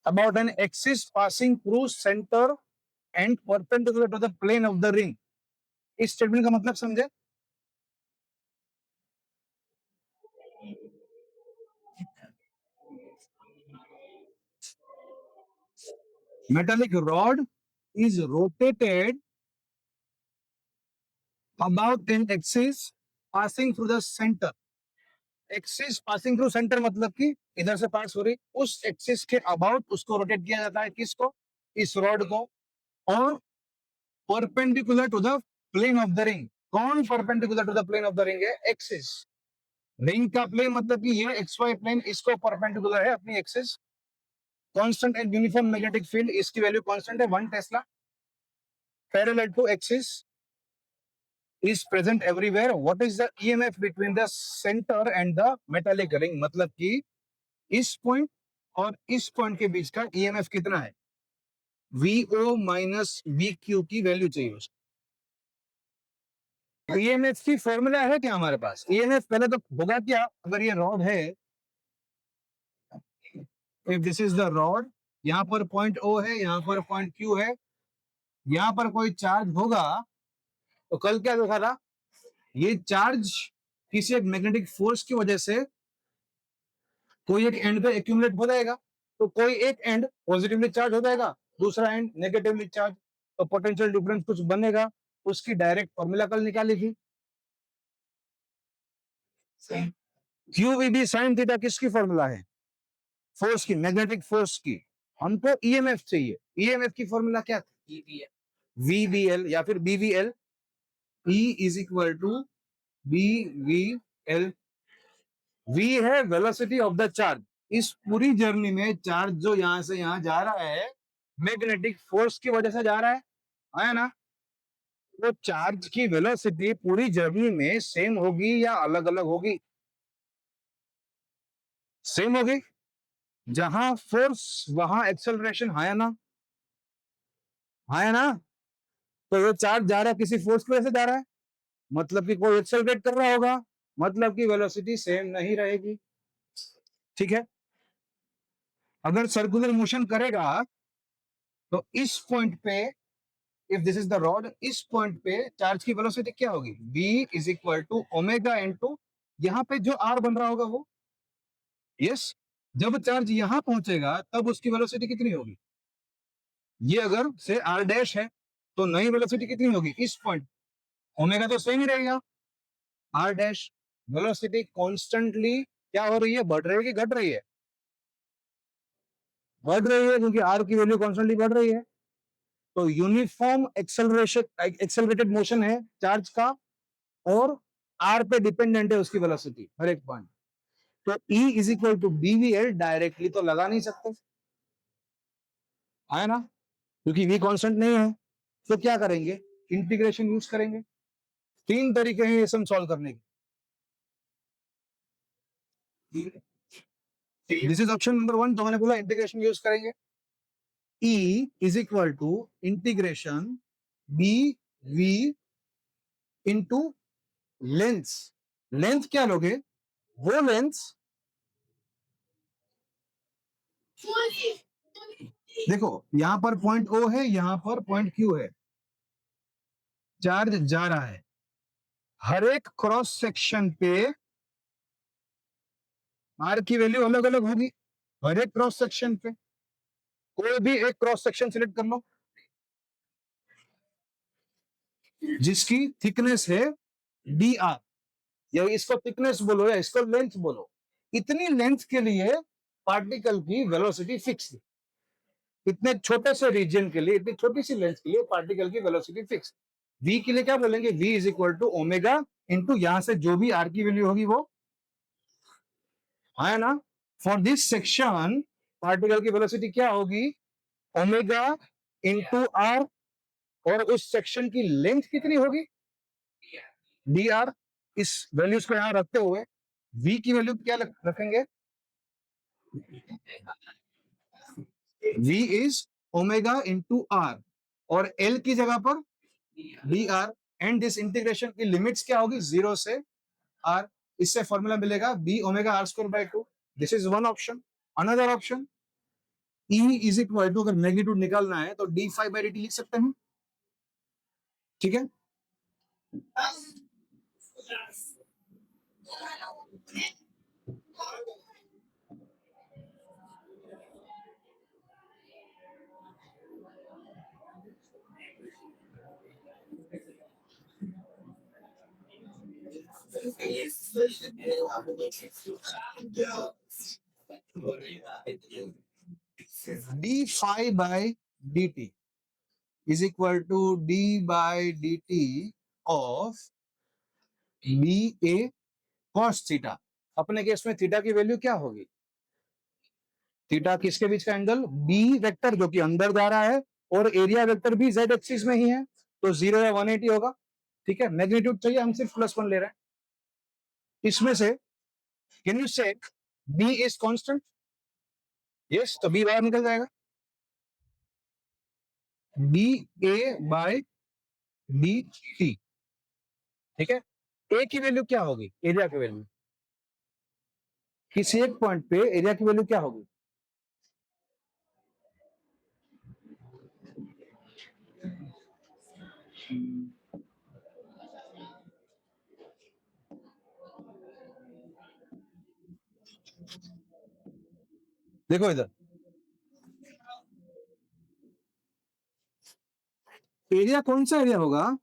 about an axis passing through center and perpendicular to the plane of the ring. इस statement का मतलब समझे? Metallic rod is rotated about an axis passing through the center. Axis passing through centre मतलब कि इधर से पास हो रही, उस एक्सिस के अबाउट उसको रोटेट किया जाता है, किसको? इस रॉड को। और perpendicular to the plane of the ring. कौन perpendicular to the plane of the ring है? एक्सिस। रिंग का प्लेन मतलब कि ये एक्स वाई प्लेन इसको परपेंडिकुलर है अपनी axis. Constant and uniform magnetic field, इसकी वैल्यू कांस्टेंट है 1 tesla. Parallel to axis is present everywhere. What is the EMF between the center and the metallic ring? मतलब कि इस पॉइंट और इस पॉइंट के बीच का EMF कितना है? VO माइनस VQ की वैल्यू चाहिए उसको। EMF की फॉर्मूला है क्या हमारे पास? EMF पहले तो होगा क्या? अगर ये रॉड है, if this is the rod, यहां पर पॉइंट O है, यहां पर पॉइंट Q है, यहां पर कोई चार्ज होगा, तो कल क्या देखा था? ये चार्ज किसी एक मैग्नेटिक फोर्स की वजह से कोई एक एंड पे एक्यूमुलेट हो जाएगा, तो कोई एक एंड पॉजिटिवली चार्ज हो जाएगा, दूसरा एंड नेगेटिवली चार्ज, तो पोटेंशियल डिफरेंस कुछ बनेगा। उसकी डायरेक्ट फॉर्मूला कल निकाली थी। क्यूवीबी साइन थीटा किसकी फॉर्मूला है? फोर्स की, मैग्नेटिक फोर्स की। हमको ईएमएफ चाहिए। ईएमएफ की फॉर्मूला क्या थी? वीबीएल या फिर BVL. E is equal to BVL. V है वेलोसिटी ऑफ द चार्ज। इस पूरी जर्नी में चार्ज जो यहां से यहां जा रहा है, मैग्नेटिक फोर्स की वजह से जा रहा है ना? तो चार्ज की वेलोसिटी पूरी जर्नी में सेम होगी या अलग अलग होगी? सेम होगी। जहां फोर्स वहां एक्सेलरेशन है ना? है ना? तो ये चार्ज जा रहा है किसी फोर्स की वजह से जा रहा है, मतलब कि कोई एक्सेलरेट कर रहा होगा, मतलब कि वेलोसिटी सेम नहीं रहेगी। ठीक है। अगर सर्कुलर मोशन करेगा तो इस पॉइंट पे, if this is the rod, इस पॉइंट पे चार्ज की वेलोसिटी क्या होगी? v is equal to omega into, यहां पे जो r बन रहा होगा वो। यस। जब चार्ज यहां पहुंचेगा तब उसकी वेलोसिटी कितनी होगी? ये अगर से r डैश है तो नई वेलोसिटी कितनी होगी इस पॉइंट? ओमेगा तो सेम ही रहेगा। r डैश वेलोसिटी कॉन्स्टेंटली क्या हो रही है? बढ़ रही है कि घट रही है? बढ़ रही है, क्योंकि r की वैल्यू कॉन्स्टेंटली बढ़ रही है। तो यूनिफॉर्म एक्सेलरेशन, एक्सेलरेटेड मोशन है चार्ज का, और r पे डिपेंडेंट है उसकी वेलोसिटी हर एक पॉइंट। तो E is equal to BVL directly तो लगा नहीं सकते, है ना? क्योंकि V कांस्टेंट नहीं है। तो क्या करेंगे? इंटीग्रेशन यूज करेंगे। तीन तरीके हैं ये सम सॉल्व करने के। This is option number 1। तो मैंने बोला इंटीग्रेशन यूज करेंगे। E is equal to integration B V into length. Length क्या लोगे? वो लेंथ, देखो यहां पर पॉइंट O है, यहां पर पॉइंट Q है, चार्ज जा रहा है, हर एक क्रॉस सेक्शन पे R की वैल्यू अलग अलग होगी। हर एक क्रॉस सेक्शन पे कोई भी एक क्रॉस सेक्शन सिलेक्ट कर लो जिसकी थिकनेस है dr, या इसको थिकनेस बोलो या इसको लेंथ बोलो। इतनी लेंथ के लिए पार्टिकल की वेलोसिटी फिक्स है। इतने छोटे से रीजन के लिए, इतनी छोटी सी लेंथ के लिए पार्टिकल की वेलोसिटी फिक्स। v के लिए क्या बोलेंगे? v is equal to omega into यहां से जो भी r की वैल्यू होगी वो, है ना? फॉर दिस सेक्शन पार्टिकल की वेलोसिटी क्या होगी? Omega into r। और उस सेक्शन की लेंथ कितनी होगी? dr। इस वैल्यूज को यहां रखते हुए v की वैल्यू क्या रखेंगे? v is omega into r, और l की जगह पर dr। एंड दिस इंटीग्रेशन की लिमिट्स क्या होगी? 0 से r। इससे फॉर्मूला मिलेगा b omega r square by 2। This is one option. Another option, E is equal to, अगर मैग्नीट्यूड निकालना है तो d5/dt लिख सकते हैं, ठीक है। d5/dt is equal to d/dt of B A cos theta. अपने केस में थीटा की वैल्यू क्या होगी? थीटा किसके बीच का एंगल? बी वेक्टर जो कि अंदर जा रहा है, और एरिया वेक्टर भी जेड एक्सिस में ही है, तो 0 या 180 होगा, ठीक है। मैग्नीट्यूड चाहिए, हम सिर्फ +1 ले रहे हैं। इसमें से कैन यू से बी इज कांस्टेंट? यस, तो बी बाहर निकल जाएगा, बी ए बाय डी टी, ठीक है। ए की वैल्यू क्या होगी? एरिया की वैल्यू, किसी एक पॉइंट पे एरिया की वैल्यू क्या होगी? देखो इधर, एरिया कौन सा एरिया होगा?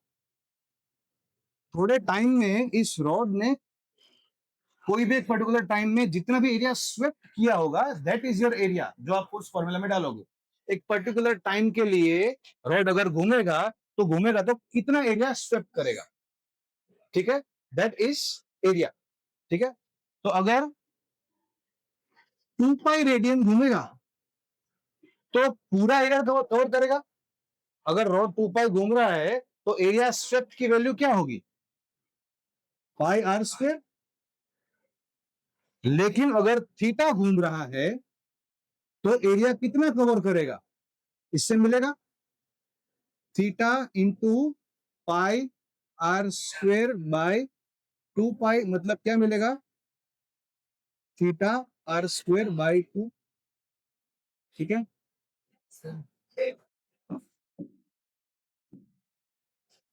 थोड़े टाइम में इस रॉड ने कोई भी एक पर्टिकुलर टाइम में जितना भी एरिया स्वेप्ट किया होगा, दैट इज योर एरिया, जो आप उस फॉर्मूला में डालोगे। एक पर्टिकुलर टाइम के लिए रॉड अगर घूमेगा तो घूमेगा तो कितना एरिया स्वेप्ट करेगा, ठीक है, दैट इज एरिया, ठीक है। तो अगर 2 पाई रेडियन घूमेगा तो पूरा एरिया कवर करेगा। अगर रॉड 2 पाई घूम रहा है तो एरिया स्वेप्ट की वैल्यू क्या होगी? πr²। लेकिन अगर थीटा घूम रहा है तो एरिया कितना कवर करेगा? इससे मिलेगा थीटा इंटू πr²/2 पाई, मतलब क्या मिलेगा? थीटा r²/2, ठीक है।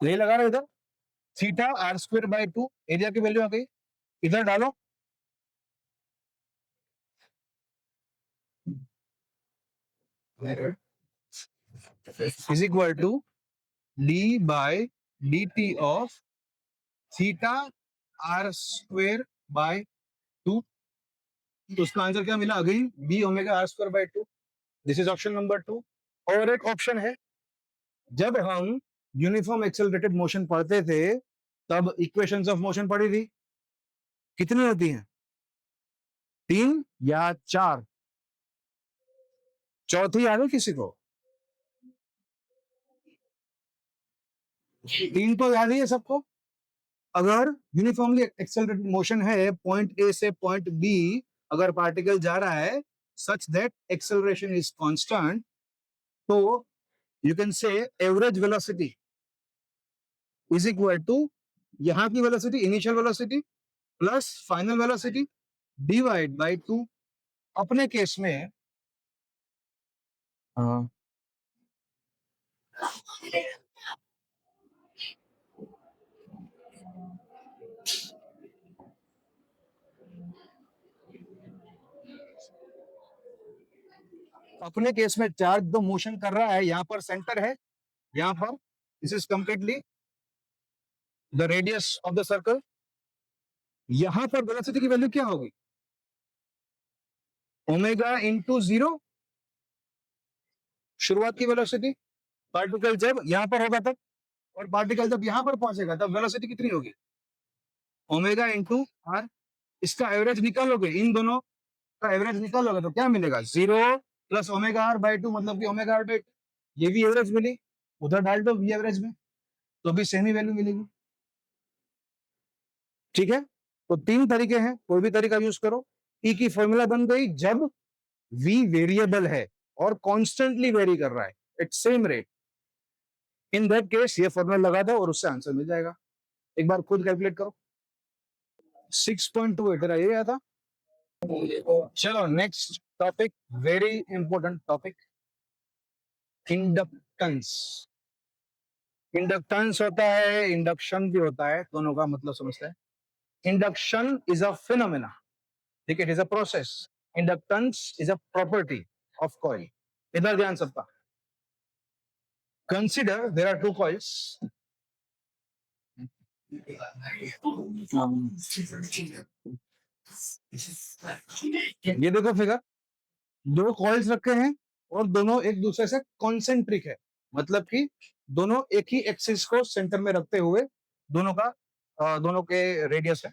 यही लगा रहे इधर, थीटा r²/2, एरिया की वैल्यू आ गई, इधर डालो, is equal to d/dt of theta r²/2। तो उसका आंसर क्या मिला? Again B omega r²/2। This is option number 2। और एक ऑप्शन है, जब हम यूनिफॉर्म एक्सेलरेटेड मोशन पढ़ते थे तब इक्वेशंस ऑफ मोशन पढ़ी थी, कितनी होती हैं? 3 या 4? चौथी याद है किसी को? 3 तो याद ही है सबको। अगर यूनिफॉर्मली एक्सेलरेटेड मोशन है पॉइंट ए से पॉइंट बी, अगर पार्टिकल जा रहा है such that acceleration is constant, तो you can say average velocity is equal to यहां की velocity, initial velocity plus final velocity divide by 2। अपने केस में हाँ, अपने केस में चार्ज जो मोशन कर रहा है, यहाँ पर सेंटर है, यहाँ पर this is completely the radius of the circle. यहाँ पर वेलोसिटी की वैल्यू क्या होगी? ओमेगा इंटू 0, शुरुआत की वेलोसिटी। पार्टिकल जब यहाँ पर होगा तब, और पार्टिकल जब यहाँ पर पहुंचेगा तब वेलोसिटी कितनी होगी? Omega into R. इसका एवरेज निकालोगे, इन दोनों का एवरेज निकालोगे तो क्या मिलेगा? 0 प्लस ओमेगा r/2, मतलब कि ओमेगा r/2। ये भी एवरेज मिली, उधर डाल दो वी एवरेज में, तो भी सेम ही वैल्यू मिलेगी, ठीक है। तो 3 तरीके हैं, कोई भी तरीका यूज करो। ई की फॉर्मूला बन गई जब v वेरिएबल है और कॉन्स्टेंटली वेरी कर रहा है at same rate. In that case ये फॉर्मूला लगा दो और उससे आंसर मिल जाएगा। एक बार खुद कैलकुलेट करो। 6.28 ये आया था। चलो next topic, very important topic, inductance. Inductance होता है, इंडक्शन भी होता है, दोनों का मतलब समझते हैं। इंडक्शन इज अ फिनोमेना, ठीक है, it is a process. Inductance is a property of coil. इधर ध्यान सबका। Consider there are two coils. ये देखो फिगर, दो कॉइल्स रखे हैं और दोनों एक दूसरे से कॉन्सेंट्रिक है, मतलब कि दोनों एक ही एक्सिस को सेंटर में रखते हुए दोनों का दोनों के रेडियस है।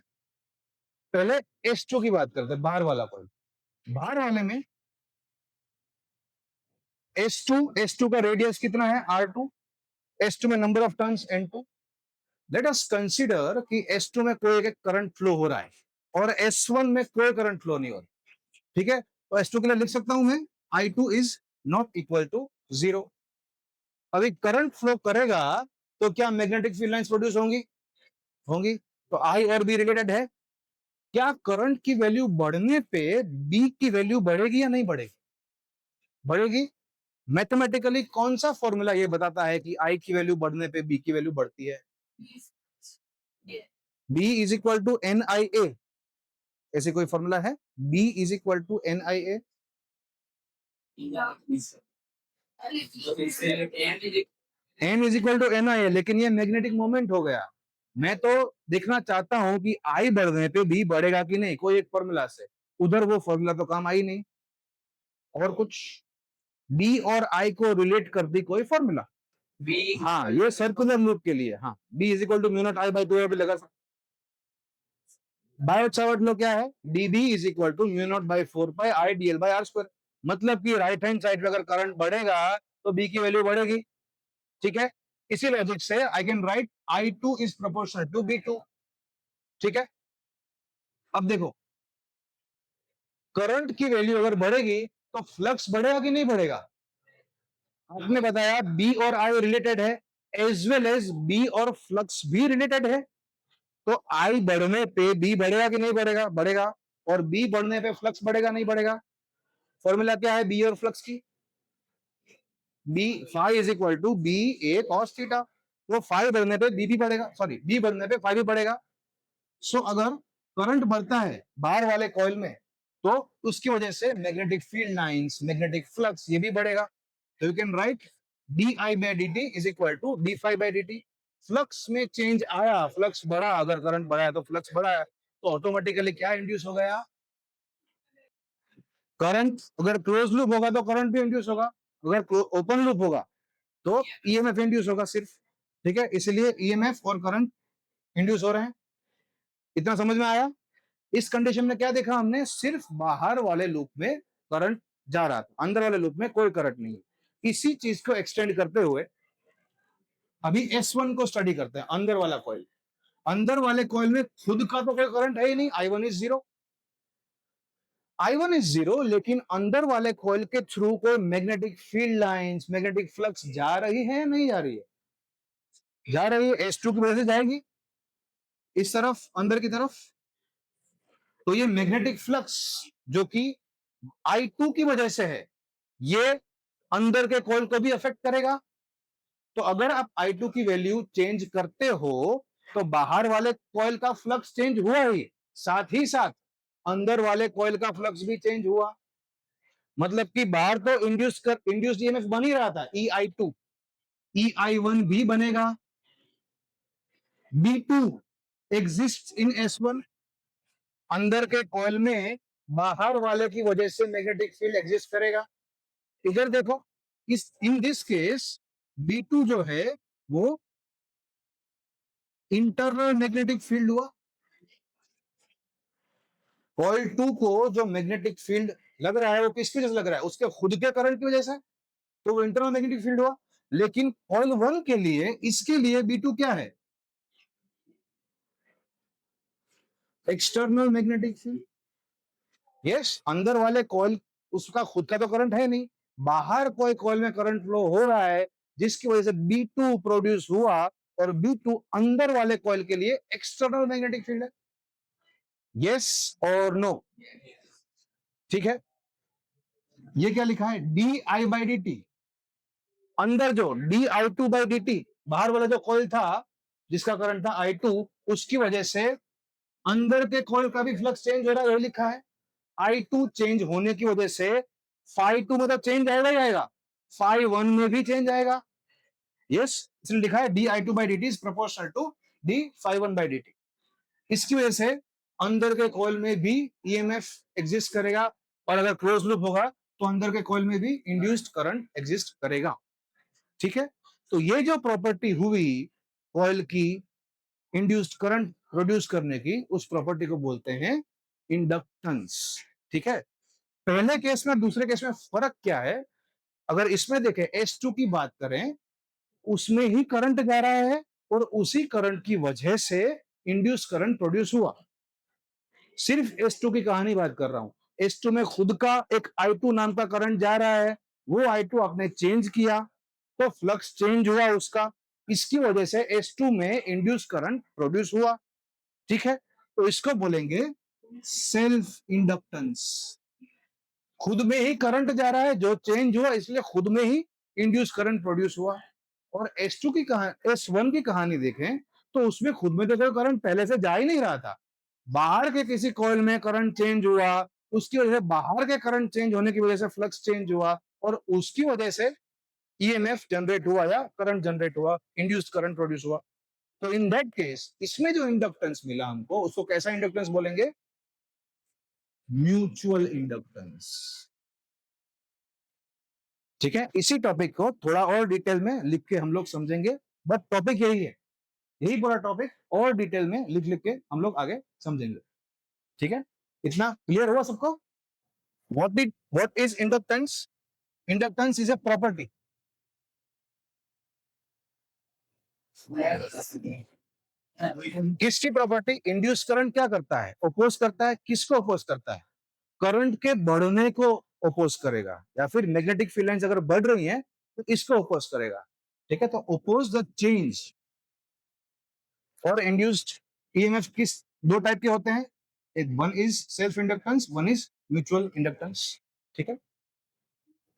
पहले S2 की बात करते हैं, बाहर वाला कॉइल। बाहर वाले में S2 का रेडियस कितना है, R2। S2 में number of turns N2। Let us consider कि S2 में कोई एक करंट फ्लो हो रहा है और S1 में कोई करंट फ्लो नहीं हो रहा, ठीक है। तो S2 के लिए लिख सकता हूं मैं, I2 is not equal to 0। अभी करंट फ्लो करेगा तो क्या मैग्नेटिक फील्ड लाइंस प्रोड्यूस होंगी, होंगी। तो आई और बी रिलेटेड है। क्या करंट की वैल्यू बढ़ने पे बी की वैल्यू बढ़ेगी या नहीं बढ़ेगी, बढ़ेगी। मैथमेटिकली कौन सा फॉर्मूला ये बताता है कि आई की वैल्यू बढ़ने पे बी की वैल्यू बढ़ती है। B is equal to N I A, ऐसे कोई फॉर्मूला है, B is equal to N I A. N is equal to N I A, लेकिन ये मैग्नेटिक मोमेंट हो गया। मैं तो देखना चाहता हूं कि आई बढ़ने पे बी बढ़ेगा कि नहीं, कोई एक फॉर्मूला से। उधर वो फॉर्मूला तो काम आई नहीं, और कुछ बी और आई को रिलेट कर दी कोई फॉर्मूला। बी, हाँ, ये सर्कुलर लूप के लिए, हाँ, B is equal to mu not I by 2 भी लगा सकते। बायोट सावर्ट लो क्या है, D B is equal to mu not by 4 pi I D L by R square. मतलब कि राइट हैंड साइड पे अगर करंट बढ़ेगा तो बी की वैल्यू बढ़ेगी, ठीक है। इसी लॉजिक से I can write I two is proportional to B two, ठीक है। अब देखो, करंट की वैल्यू अगर बढ़ेगी तो फ्लक्स बढ़ेगा कि नहीं बढ़ेगा। आपने बताया बी और आई रिलेटेड है, एज वेल एज बी और फ्लक्स भी रिलेटेड है। तो आई बढ़ने पे बी बढ़ेगा कि नहीं बढ़ेगा, बढ़ेगा। और बी बढ़ने पे फ्लक्स बढ़ेगा नहीं बढ़ेगा। फॉर्मूला क्या है बी और फ्लक्स की, B phi is equal to B A cos theta. तो फाई बढ़ने पे बी भी बढ़ेगा, सॉरी बी बढ़ने पे फाई भी बढ़ेगा। सो अगर करंट बढ़ता है बाहर वाले कॉइल में तो उसकी वजह से magnetic field lines, magnetic flux ये भी बढ़ेगा। तो you can write D I by D T is equal to D phi by D T. Flux में चेंज आया, फ्लक्स बढ़ा, अगर करंट बढ़ा है तो फ्लक्स बढ़ा है, तो ऑटोमेटिकली क्या इंड्यूस हो गया, करंट। अगर क्लोज लूप होगा तो करंट भी इंड्यूस होगा, अगर ओपन लूप होगा तो ईएमएफ इंड्यूस होगा सिर्फ, ठीक है। इसलिए ईएमएफ और करंट इंड्यूस हो रहे हैं। इतना समझ में आया। इस कंडीशन में क्या देखा हमने, सिर्फ बाहर वाले लूप में करंट जा रहा था, अंदर वाले लूप में कोई करंट नहीं। इसी चीज को एक्सटेंड करते हुए अभी S1 को स्टडी करते हैं, अंदर वाला कॉइल। अंदर वाले कॉइल में खुद का तो कोई करंट है ही नहीं, I1 is zero, I1 is zero, लेकिन अंदर वाले कॉइल के थ्रू कोई magnetic field lines, magnetic flux जा रही है या नहीं जा रही है, जा रही है। S2 की वजह से जाएगी इस तरफ, अंदर की तरफ। तो ये मैग्नेटिक फ्लक्स जो कि I2 की वजह से है, ये अंदर के कॉइल को भी अफेक्ट करेगा। तो अगर आप I2 की वैल्यू चेंज करते हो तो बाहर वाले कॉइल का फ्लक्स चेंज हुआ ही, साथ ही साथ अंदर वाले कॉइल का फ्लक्स भी चेंज हुआ। मतलब कि बाहर तो इंड्यूस्ड ईएमएफ बन ही रहा था, EI2, EI1 भी बनेगा, B2 एग्जिस्ट इन S1। अंदर के कॉइल में बाहर वाले की वजह से मैग्नेटिक फील्ड एग्जिस्ट करेगा। इधर देखो, इस इन दिस केस B2 जो है वो इंटरनल मैग्नेटिक फील्ड हुआ। कॉइल 2 को जो मैग्नेटिक फील्ड लग रहा है वो किसकी वजह से लग रहा है, उसके खुद के करंट की वजह से, तो वो इंटरनल मैग्नेटिक फील्ड हुआ। लेकिन कॉइल 1 के लिए, इसके लिए B2 क्या है, एक्सटर्नल मैग्नेटिक फील्ड। यस, अंदर वाले कॉइल उसका खुद का तो करंट है नहीं, बाहर कोई कॉइल में करंट फ्लो हो रहा है जिसकी वजह से B2 प्रोड्यूस हुआ, और B2 अंदर वाले कॉइल के लिए एक्सटर्नल मैग्नेटिक फील्ड है। यस और नो, ठीक है। ये क्या लिखा है, D I by D T, अंदर जो D I two by D T, बाहर वाला जो कॉइल था जिसका करंट था आई टू, उसकी वजह से अंदर के कॉइल का भी फ्लक्स चेंज हो रहा है, ये लिखा है। आई टू चेंज होने की वजह से फाइव टू मतलब चेंज आएगा ही आएगा, फाइव वन में भी चेंज आएगा। यस, इसलिए लिखा है D I two by D T is proportional to D phi one by D T. इसकी वजह से अंदर के कॉइल में भी ईएमएफ एग्जिस्ट करेगा, और अगर क्लोज लूप होगा तो अंदर के कॉइल में भी इंड्यूस्ड करंट एग्जिस्ट करेगा। ठीक है, तो ये जो प्रॉपर्टी हुई कॉइल की इंड्यूस्ड करंट प्रोड्यूस करने की, उस प्रॉपर्टी को बोलते हैं इंडक्टेंस। ठीक है, पहले केस में दूसरे केस में फर्क क्या है, अगर इसमें देखें S2 की बात करें, उसमें ही करंट जा रहा है और उसी करंट की वजह से इंड्यूस करंट प्रोड्यूस हुआ। सिर्फ S2 की कहानी बात कर रहा हूं, S2 में खुद का एक I2 नाम का करंट जा रहा है, वो I2 आपने चेंज किया तो फ्लक्स चेंज हुआ उसका, इसकी वजह से S2 में इंड्यूस करंट प्रोड्यूस हुआ। ठीक है, तो इसको बोलेंगे सेल्फ इंडक्टेंस। खुद में ही करंट जा रहा है जो चेंज हुआ, इसलिए खुद में ही इंड्यूस करंट प्रोड्यूस हुआ। और S2 की कहानी, S1 की कहानी देखें तो उसमें खुद में तो कोई करंट पहले से जा ही नहीं रहा था, बाहर के किसी कॉइल में करंट चेंज हुआ, उसकी वजह से बाहर के करंट चेंज होने की वजह से फ्लक्स चेंज हुआ, और उसकी वजह से ईएमएफ जनरेट हुआ या करंट जनरेट हुआ, इंड्यूस्ड करंट प्रोड्यूस हुआ। तो इन दैट केस इसमें जो इंडक्टेंस मिला हमको, उसको कैसा इंडक्टेंस बोलेंगे, म्यूचुअल इंडक्टेंस। ठीक है, इसी टॉपिक को थोड़ा और डिटेल में लिख के हम लोग समझेंगे, बट टॉपिक यही है, यही पूरा टॉपिक और डिटेल में लिख लिख के हम लोग आगे समझेंगे। ठीक है, इतना क्लियर हुआ सबको? What is inductance? Inductance is a property. किसकी प्रॉपर्टी? इंड्यूस करंट क्या करता है, अपोज करता है, किसको अपोज करता है, करंट के बढ़ने को अपोज करेगा, या फिर मैग्नेटिक फील्ड लाइंस अगर बढ़ रही हैं तो इसको अपोज करेगा। ठीक है, तो अपोज द चेंज और इंड्यूस्ड ईएमएफ किस दो टाइप के होते हैं, एक one is self inductance, one is mutual inductance. ठीक है,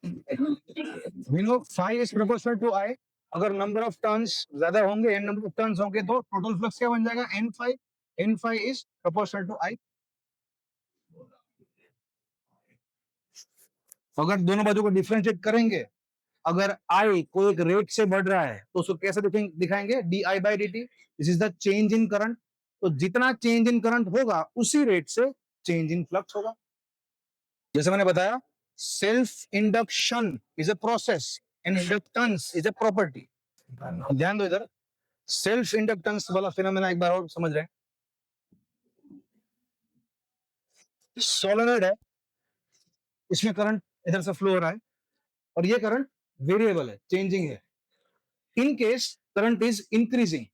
we know phi is proportional to I, अगर नंबर ऑफ टर्न्स ज्यादा होंगे, एन नंबर ऑफ टर्न्स होंगे, तो टोटल फ्लक्स क्या बन जाएगा, N phi. N phi is proportional to I. अगर दोनों बाजू को डिफरेंशिएट करेंगे, अगर आई को एक रेट से बढ़ रहा है तो उसको कैसे दिखाएंगे, D I by D T, this is the change in current. तो जितना चेंज इन करंट होगा उसी रेट से चेंज इन फ्लक्स होगा। जैसे मैंने बताया, self induction is a process and inductance is a property. ध्यान दो इधर, सेल्फ इंडक्टेंस वाला फिनोमेना एक बार और समझ रहे हैं। सोलेनॉइड है, इसमें करंट इधर से फ्लो हो रहा है, और ये करंट वेरिएबल है, चेंजिंग है। In case current is increasing,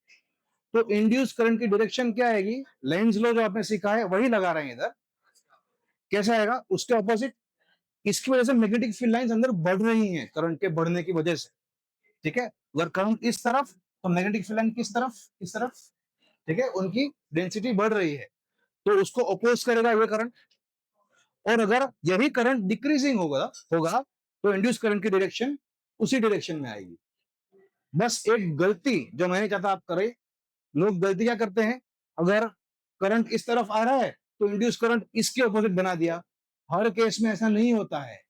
तो इंड्यूस करंट की डायरेक्शन क्या आएगी, लेंज लॉ जो आपने सीखा है वही लगा रहे हैं इधर। कैसा आएगा, उसके ऑपोजिट। इसकी वजह से मैग्नेटिक फील्ड लाइंस अंदर बढ़ रही हैं करंट के बढ़ने की वजह से। ठीक है, अगर करंट इस तरफ तो मैग्नेटिक फील्ड लाइन किस तरफ, इस तरफ। ठीक है, उनकी डेंसिटी बढ़ रही है, तो उसको अपोज करेगा ये करंट। और अगर यही करंट डिक्रीजिंग होगा होगा तो इंड्यूस करंट की डायरेक्शन उसी डायरेक्शन में आएगी। बस एक गलती जो मैं नहीं चाहता आप करें, लोग गलती क्या करते हैं, अगर करंट इस तरफ आ रहा है तो इंड्यूस करंट इसके ऑपोजिट बना दिया। हर केस में ऐसा नहीं होता है।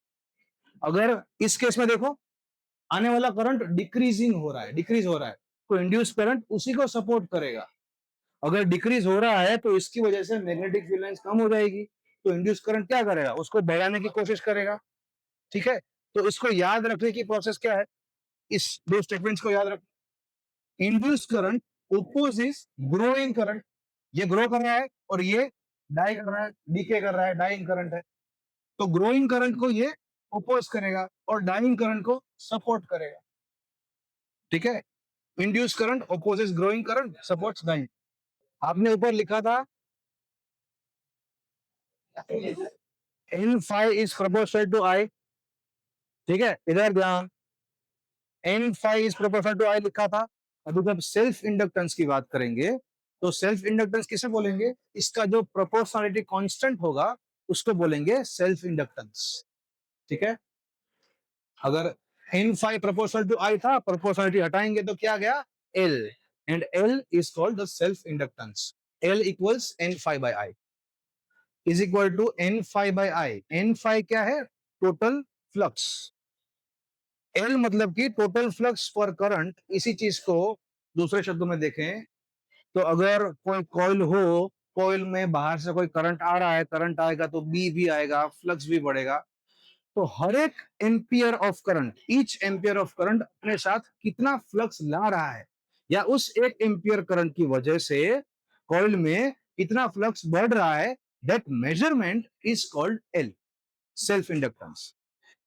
अगर इस केस में देखो, आने वाला करंट डिक्रीजिंग हो रहा है, डिक्रीज हो रहा है, तो इंड्यूस करंट उसी को सपोर्ट करेगा। अगर डिक्रीज हो रहा है तो इसकी वजह से मैग्नेटिक फील्ड लाइंस कम हो जाएगी, तो इंड्यूस करंट क्या करेगा, उसको बढ़ाने की कोशिश करेगा। ठीक है, तो इसको याद रखने की प्रोसेस क्या है, इस दो स्टेटमेंट्स को याद रख। Induce current opposes growing current, ये ग्रो कर रहा है और ये डाई कर रहा है, डीके कर रहा है, डाइंग करंट है। तो ग्रोइंग करंट को ये ओपोज करेगा और डाइंग करंट को सपोर्ट करेगा। ठीक है, induce current opposes growing current, supports dying. आपने ऊपर लिखा था N five is proportional to I. ठीक है, इधर ध्यान, N five is proportional to I लिखा था। अभी जब सेल्फ इंडक्टेंस की बात करेंगे तो सेल्फ इंडक्टेंस किसे बोलेंगे, इसका जो प्रोपोर्शनलिटी कांस्टेंट होगा उसको बोलेंगे सेल्फ इंडक्टेंस। ठीक है, अगर n phi proportional to I था, प्रोपोर्शनलिटी हटाएंगे तो क्या गया, L, and L is called the self inductance. L equals n phi by I is equal to n phi by I. n phi क्या है, टोटल फ्लक्स. L मतलब कि total flux पर करंट. इसी चीज को दूसरे शब्दों में देखें तो अगर कोई कॉइल हो, कॉइल में बाहर से कोई करंट आ रहा है, करंट आएगा तो बी भी आएगा, फ्लक्स भी बढ़ेगा. तो हर एक ampere of current, each ampere of current अपने साथ कितना फ्लक्स ला रहा है, या उस एक एम्पियर करंट की वजह से कॉइल में कितना फ्लक्स बढ़ रहा है, that measurement is called L, self inductance.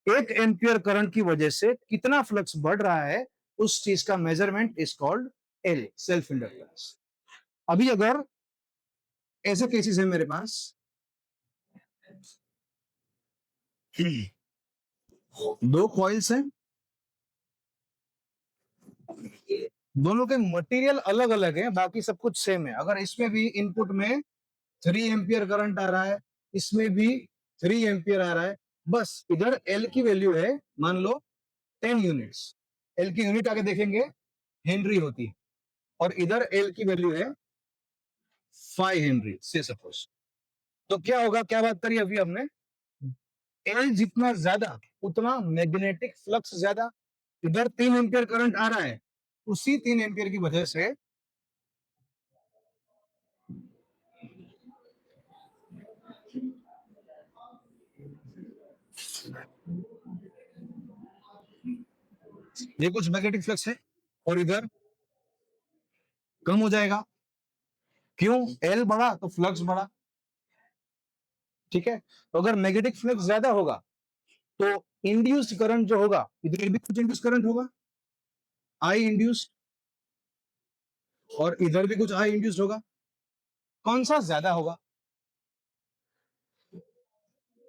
एक एम्पियर करंट की वजह से कितना फ्लक्स बढ़ रहा है, उस चीज का measurement is called L, self inductance. अभी अगर ऐसे केसेस है मेरे पास, दो कॉइल्स हैं, दोनों के मटेरियल अलग अलग है, बाकी सब कुछ सेम है. अगर इसमें भी इनपुट में 3 एम्पियर करंट आ रहा है, इसमें भी 3 एम्पियर आ रहा है, बस इधर एल की वैल्यू है मान लो 10 यूनिट्स. एल की यूनिट आगे देखेंगे हेनरी होती है, और इधर एल की वैल्यू है 5 हेनरी से सपोज. तो क्या होगा, क्या बात करी अभी हमने, एल जितना ज्यादा उतना मैग्नेटिक फ्लक्स ज्यादा. इधर 3 एम्पियर करंट आ रहा है, उसी 3 एम्पियर की वजह से ये कुछ मैग्नेटिक फ्लक्स है, और इधर कम हो जाएगा. क्यों, एल बढ़ा तो फ्लक्स बढ़ा. ठीक है, तो अगर मैग्नेटिक फ्लक्स ज्यादा होगा तो इंड्यूस्ड करंट जो होगा, इधर भी कुछ इंड्यूस करंट होगा, आई इंड्यूस्ड, और इधर भी कुछ आई इंड्यूस्ड होगा. कौन सा ज्यादा होगा,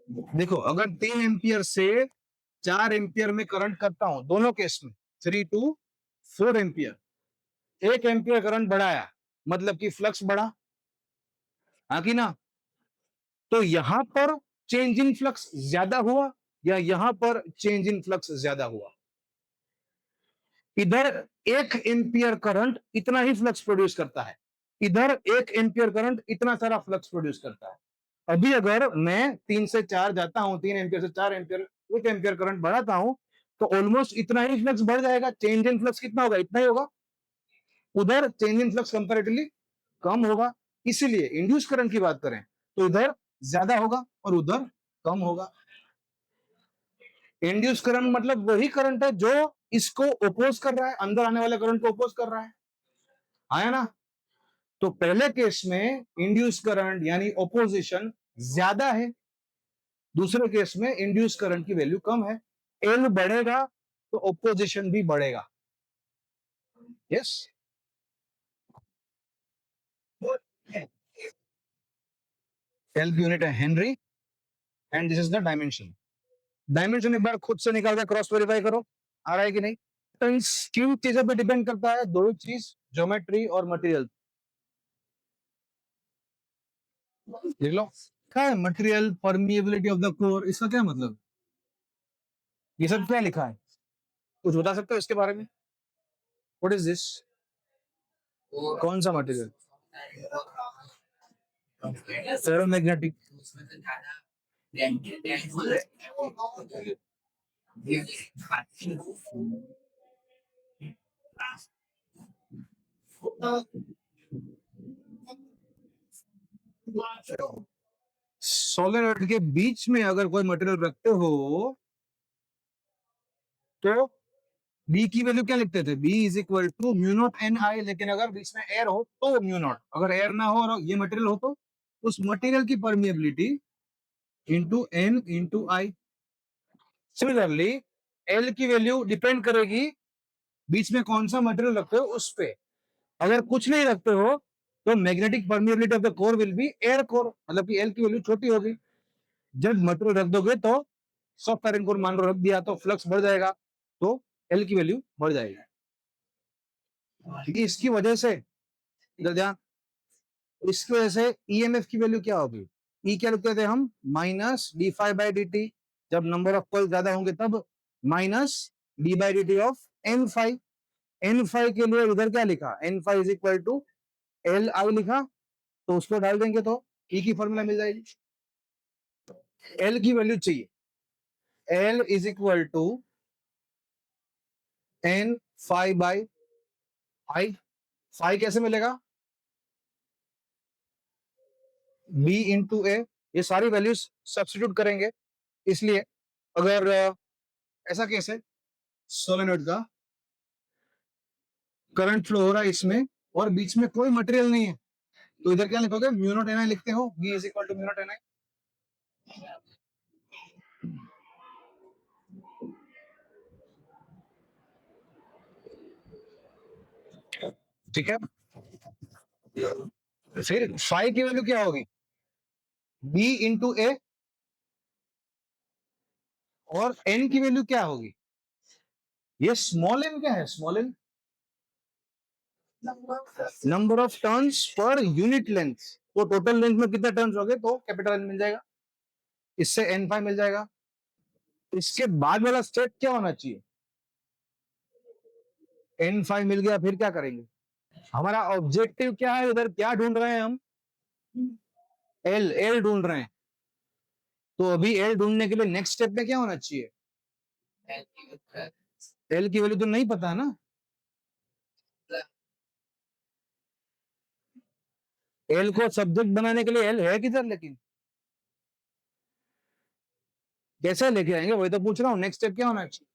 देखो अगर 3 एम्पियर से 4 एम्पियर में करंट करता हूं, दोनों केस में 3 to 4 एम्पियर, 1 एम्पियर करंट बढ़ाया मतलब कि फ्लक्स बढ़ा, हाँ कि ना. तो यहां पर चेंज इन फ्लक्स ज्यादा हुआ, या यहां पर चेंज इन फ्लक्स ज्यादा हुआ. इधर 1 एम्पियर करंट इतना ही फ्लक्स प्रोड्यूस करता है, इधर 1 एम्पियर करंट इतना सारा फ्लक्स प्रोड्यूस करता है. अभी अगर मैं 3 से 4 जाता हूं, 3 एम्पियर से 4 एम्पियर, 1 एम्पियर करंट बढ़ाता हूं, तो ऑलमोस्ट इतना ही फ्लक्स बढ़ जाएगा. चेंज इन फ्लक्स कितना होगा, इतना ही होगा. उधर चेंज इन फ्लक्स कंपेरेटिवली कम होगा. इसीलिए इंड्यूस करंट की बात करें तो इधर ज्यादा होगा और उधर कम होगा. इंड्यूस करंट मतलब वही करंट है जो इसको ओपोज कर रहा है, अंदर आने वाले करंट को ओपोज कर रहा है, आया ना. तो पहले केस में इंड्यूस करंट यानी ओपोजिशन ज्यादा है, दूसरे केस में इंड्यूस करंट की वैल्यू कम है. एल बढ़ेगा तो ओपोजिशन भी बढ़ेगा. यस, एल की यूनिट है Henry, and this is the dimension. Dimension एक बार खुद से निकाल कर क्रॉस वेरीफाई करो, आ रहा है कि नहीं. तो इन किन चीजों पे डिपेंड करता है, दो चीज, ज्योमेट्री और मटेरियल. देख लो क्या है, material, permeability of the core, इसका क्या मतलब, ये सब क्या लिखा है, कुछ बता सकते हो इसके बारे में. व्हाट इज दिस, कौन सा मटेरियल, फेरोमैग्नेटिक. सॉलिड के बीच में अगर कोई मटेरियल रखते हो तो बी की वैल्यू क्या लिखते थे, B is equal to mu naught N I. लेकिन अगर बीच में एयर हो तो म्यू नॉट, अगर एयर ना हो और ये मटेरियल हो तो उस मटेरियल की परमिएबिलिटी इंटू एन इंटू आई. सिमिलरली एल की वैल्यू डिपेंड करेगी बीच में कौन सा मटेरियल रखते हो उस पे. अगर कुछ नहीं रखते हो तो magnetic permeability of the core will be air core, मतलब कि एल की वैल्यू छोटी होगी. जब मटेरियल रख दोगे तो सॉफ्ट आयरन कोर मान लो रख दिया तो फ्लक्स बढ़ जाएगा, तो एल की वैल्यू बढ़ जाएगी. ठीक है, इसकी वजह से इधर ध्यान, इसकी वजह से ईएमएफ की वैल्यू क्या होगी, ई क्या लिखते थे हम, minus D phi by D T. जब नंबर ऑफ कॉइल ज्यादा होंगे तब minus D by D T of N phi. N phi के लिए इधर क्या लिखा, N five is equal to L I लिखा, तो उसको डाल देंगे तो ई की फॉर्मूला मिल जाएगी। एल की वैल्यू चाहिए, L is equal to N phi by I. Phi कैसे मिलेगा, बी इंटू ए, ये सारी वैल्यूज सब्स्टिट्यूट करेंगे। इसलिए अगर ऐसा केस है सोलेनोइड का करंट फ्लो हो रहा है इसमें और बीच में कोई मटेरियल नहीं है, तो इधर क्या लिखोगे, म्यू नॉट एन आई लिखते हो, B is equal to mu naught N I. ठीक है, फिर फाइव की वैल्यू क्या होगी, बी इंटू ए, और एन की वैल्यू क्या होगी, ये स्मॉल एन क्या है, small N number of turns per unit length, तो टोटल लेंथ में कितने टर्न्स हो गए, तो कैपिटल एन मिल जाएगा, इससे एन फाइव मिल जाएगा। इसके बाद वाला स्टेप क्या होना चाहिए, एन फाइव मिल गया, फिर क्या करेंगे, हमारा ऑब्जेक्टिव क्या है, इधर क्या ढूंढ रहे हैं हम, एल, एल ढूंढ रहे हैं। तो अभी एल ढूंढने के लिए नेक्स्ट स्टेप में क्या होना चाहिए, एल की वैल्यू तो नहीं पता है ना, एल को सब्जेक्ट बनाने के लिए एल है किधर, लेकिन कैसे लेके आएंगे, वही तो पूछ रहा हूँ, नेक्स्ट स्टेप क्या होना चाहिए,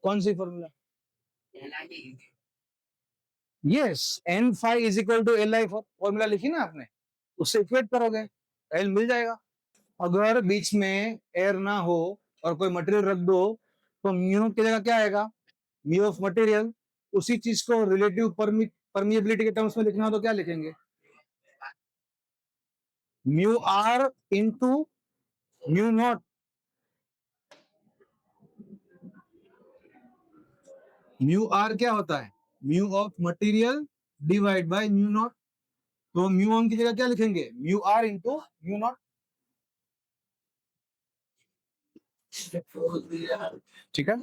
कौन सी formula, yes, N five is equal to L I, formula लिखी ना आपने, उससे इक्वेट करोगे, एल मिल जाएगा। अगर बीच में एयर ना हो और कोई मटेरियल रख दो, तो म्यू की जगह क्या आएगा, म्यू ऑफ मटेरियल। उसी चीज को रिलेटिव परमिएबिलिटी के टर्म्स में लिखना हो तो क्या लिखेंगे, mu R into mu not. Mu R क्या होता है, mu of material divide by mu not, तो म्यू ऑन की जगह क्या लिखेंगे, mu R into mu not. ठीक है,